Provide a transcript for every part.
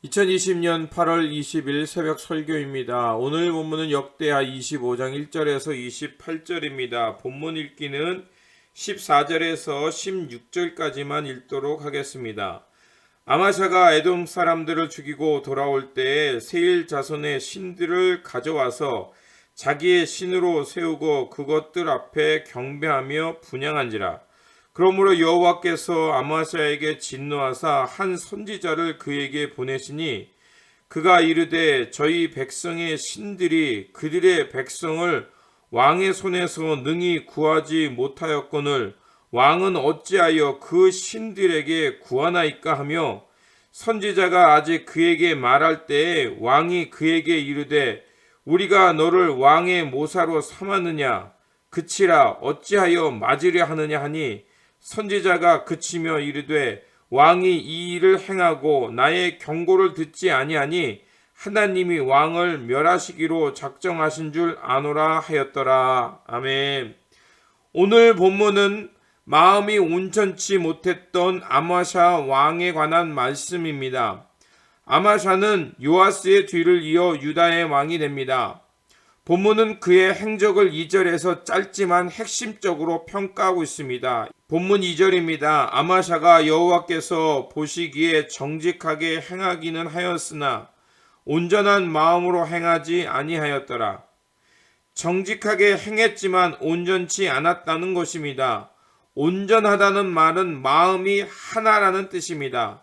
2020년 8월 20일 새벽 설교입니다. 오늘 본문은 역대하 25장 1절에서 28절입니다. 본문 읽기는 14절에서 16절까지만 읽도록 하겠습니다. 아마샤가 에돔 사람들을 죽이고 돌아올 때에 세일 자손의 신들을 가져와서 자기의 신으로 세우고 그것들 앞에 경배하며 분향한지라. 그러므로 여호와께서 아마샤에게 진노하사 한 선지자를 그에게 보내시니 그가 이르되 저희 백성의 신들이 그들의 백성을 왕의 손에서 능히 구하지 못하였거늘 왕은 어찌하여 그 신들에게 구하나이까 하며, 선지자가 아직 그에게 말할 때에 왕이 그에게 이르되 우리가 너를 왕의 모사로 삼았느냐, 그치라 어찌하여 맞으려 하느냐 하니, 선지자가 그치며 이르되 왕이 이 일을 행하고 나의 경고를 듣지 아니하니 하나님이 왕을 멸하시기로 작정하신 줄 아노라 하였더라. 아멘. 오늘 본문은 마음이 온전치 못했던 아마샤 왕에 관한 말씀입니다. 아마샤는 요아스의 뒤를 이어 유다의 왕이 됩니다. 본문은 그의 행적을 2절에서 짧지만 핵심적으로 평가하고 있습니다. 본문 2절입니다. 아마샤가 여호와께서 보시기에 정직하게 행하기는 하였으나 온전한 마음으로 행하지 아니하였더라. 정직하게 행했지만 온전치 않았다는 것입니다. 온전하다는 말은 마음이 하나라는 뜻입니다.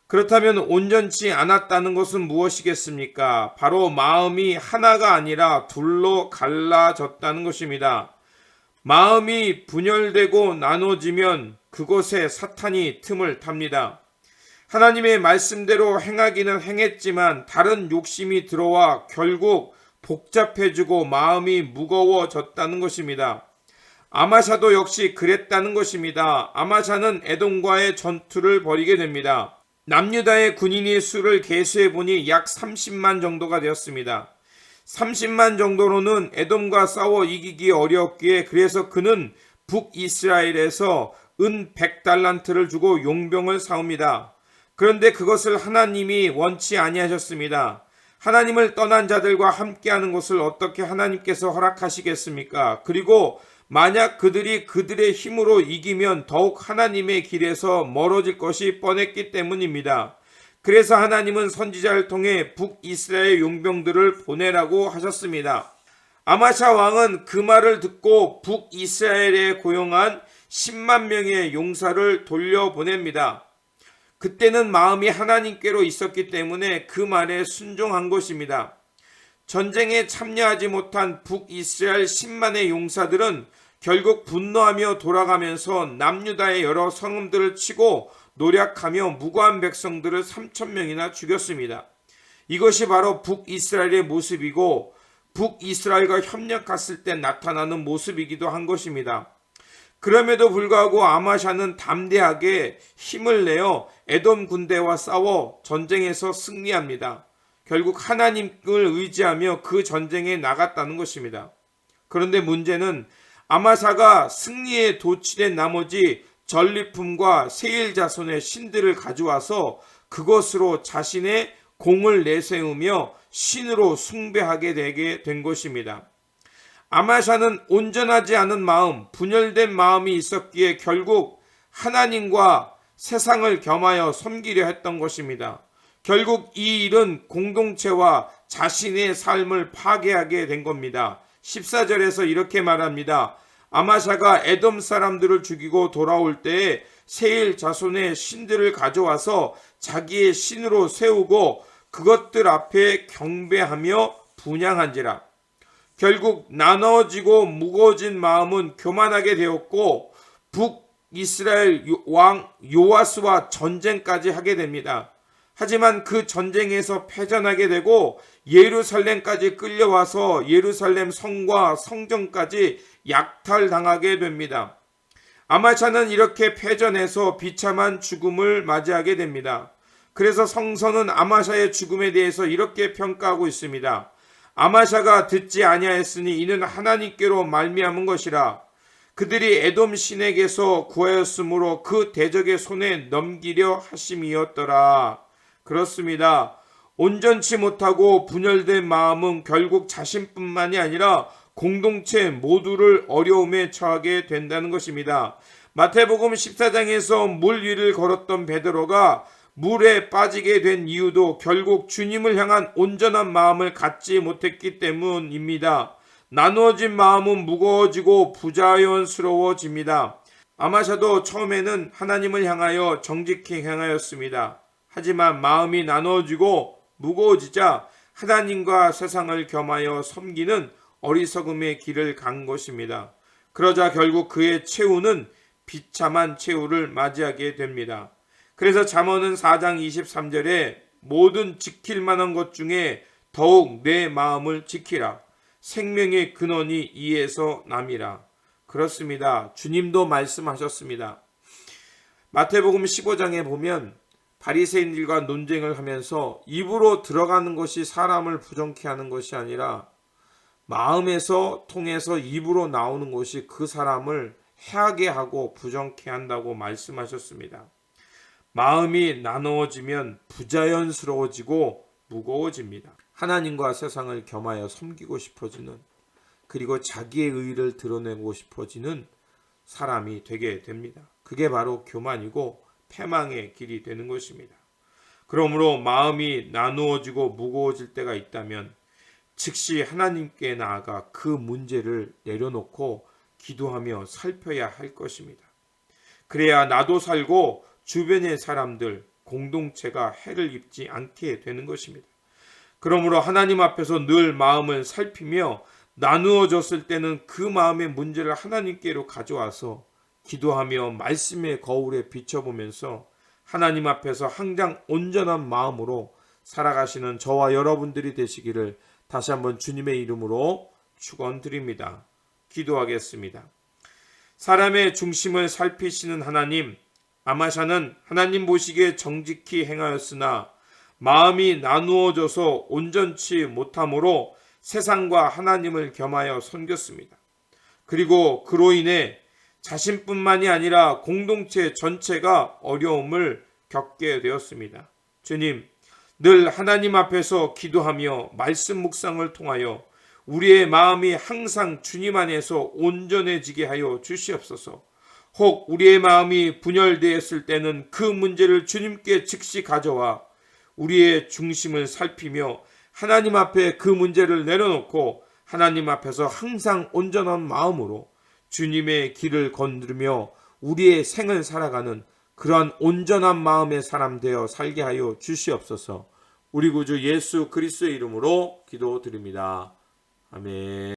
그렇다면 온전치 않았다는 것은 무엇이겠습니까? 바로 마음이 하나가 아니라 둘로 갈라졌다는 것입니다. 마음이 분열되고 나눠지면 그곳에 사탄이 틈을 탑니다. 하나님의 말씀대로 행하기는 행했지만 다른 욕심이 들어와 결국 복잡해지고 마음이 무거워졌다는 것입니다. 아마샤도 역시 그랬다는 것입니다. 아마샤는 에돔과의 전투를 벌이게 됩니다. 남유다의 군인이 수를 계수해 보니 약 30만 정도가 되었습니다. 30만 정도로는 에돔과 싸워 이기기 어려웠기에 그래서 그는 북이스라엘에서 은 100달란트를 주고 용병을 사옵니다. 그런데 그것을 하나님이 원치 아니하셨습니다. 하나님을 떠난 자들과 함께하는 것을 어떻게 하나님께서 허락하시겠습니까? 그리고 만약 그들이 그들의 힘으로 이기면 더욱 하나님의 길에서 멀어질 것이 뻔했기 때문입니다. 그래서 하나님은 선지자를 통해 북이스라엘 용병들을 보내라고 하셨습니다. 아마샤 왕은 그 말을 듣고 북이스라엘에 고용한 10만 명의 용사를 돌려보냅니다. 그때는 마음이 하나님께로 있었기 때문에 그 말에 순종한 것입니다. 전쟁에 참여하지 못한 북이스라엘 10만의 용사들은 결국 분노하며 돌아가면서 남유다의 여러 성읍들을 치고 노략하며 무고한 백성들을 3,000명이나 죽였습니다. 이것이 바로 북이스라엘의 모습이고 북이스라엘과 협력했을 때 나타나는 모습이기도 한 것입니다. 그럼에도 불구하고 아마샤는 담대하게 힘을 내어 에돔 군대와 싸워 전쟁에서 승리합니다. 결국 하나님을 의지하며 그 전쟁에 나갔다는 것입니다. 그런데 문제는 아마샤가 승리에 도취된 나머지 전리품과 세일 자손의 신들을 가져와서 그것으로 자신의 공을 내세우며 신으로 숭배하게 되게 된 것입니다. 아마샤는 온전하지 않은 마음, 분열된 마음이 있었기에 결국 하나님과 세상을 겸하여 섬기려 했던 것입니다. 결국 이 일은 공동체와 자신의 삶을 파괴하게 된 겁니다. 14절에서 이렇게 말합니다. 아마샤가 에돔 사람들을 죽이고 돌아올 때에 세일 자손의 신들을 가져와서 자기의 신으로 세우고 그것들 앞에 경배하며 분향한지라. 결국 나눠지고 무거워진 마음은 교만하게 되었고 북이스라엘 왕 요아스와 전쟁까지 하게 됩니다. 하지만 그 전쟁에서 패전하게 되고 예루살렘까지 끌려와서 예루살렘 성과 성전까지 약탈당하게 됩니다. 아마샤는 이렇게 패전해서 비참한 죽음을 맞이하게 됩니다. 그래서 성서는 아마샤의 죽음에 대해서 이렇게 평가하고 있습니다. 아마샤가 듣지 아니하였으니 이는 하나님께로 말미암은 것이라. 그들이 에돔 신에게서 구하였으므로 그 대적의 손에 넘기려 하심이었더라. 그렇습니다. 온전치 못하고 분열된 마음은 결국 자신뿐만이 아니라 공동체 모두를 어려움에 처하게 된다는 것입니다. 마태복음 14장에서 물 위를 걸었던 베드로가 물에 빠지게 된 이유도 결국 주님을 향한 온전한 마음을 갖지 못했기 때문입니다. 나누어진 마음은 무거워지고 부자연스러워집니다. 아마샤도 처음에는 하나님을 향하여 정직히 행하였습니다. 하지만 마음이 나누어지고 무거워지자 하나님과 세상을 겸하여 섬기는 어리석음의 길을 간 것입니다. 그러자 결국 그의 최후는 비참한 최후를 맞이하게 됩니다. 그래서 잠언은 4장 23절에 모든 지킬 만한 것 중에 더욱 내 마음을 지키라. 생명의 근원이 이에서 남이라. 그렇습니다. 주님도 말씀하셨습니다. 마태복음 15장에 보면 바리새인들과 논쟁을 하면서 입으로 들어가는 것이 사람을 부정케 하는 것이 아니라 마음에서 통해서 입으로 나오는 것이 그 사람을 해하게 하고 부정케 한다고 말씀하셨습니다. 마음이 나누어지면 부자연스러워지고 무거워집니다. 하나님과 세상을 겸하여 섬기고 싶어지는, 그리고 자기의 의의를 드러내고 싶어지는 사람이 되게 됩니다. 그게 바로 교만이고 패망의 길이 되는 것입니다. 그러므로 마음이 나누어지고 무거워질 때가 있다면 즉시 하나님께 나아가 그 문제를 내려놓고 기도하며 살펴야 할 것입니다. 그래야 나도 살고 주변의 사람들, 공동체가 해를 입지 않게 되는 것입니다. 그러므로 하나님 앞에서 늘 마음을 살피며 나누어졌을 때는 그 마음의 문제를 하나님께로 가져와서 기도하며 말씀의 거울에 비춰보면서 하나님 앞에서 항상 온전한 마음으로 살아가시는 저와 여러분들이 되시기를 다시 한번 주님의 이름으로 축원드립니다. 기도하겠습니다. 사람의 중심을 살피시는 하나님, 아마샤는 하나님 보시기에 정직히 행하였으나 마음이 나누어져서 온전치 못함으로 세상과 하나님을 겸하여 섬겼습니다. 그리고 그로 인해 자신뿐만이 아니라 공동체 전체가 어려움을 겪게 되었습니다. 주님, 늘 하나님 앞에서 기도하며 말씀 묵상을 통하여 우리의 마음이 항상 주님 안에서 온전해지게 하여 주시옵소서. 혹 우리의 마음이 분열되었을 때는 그 문제를 주님께 즉시 가져와 우리의 중심을 살피며 하나님 앞에 그 문제를 내려놓고 하나님 앞에서 항상 온전한 마음으로 주님의 길을 건드리며 우리의 생을 살아가는 그러한 온전한 마음의 사람 되어 살게 하여 주시옵소서. 우리 구주 예수 그리스도의 이름으로 기도드립니다. 아멘.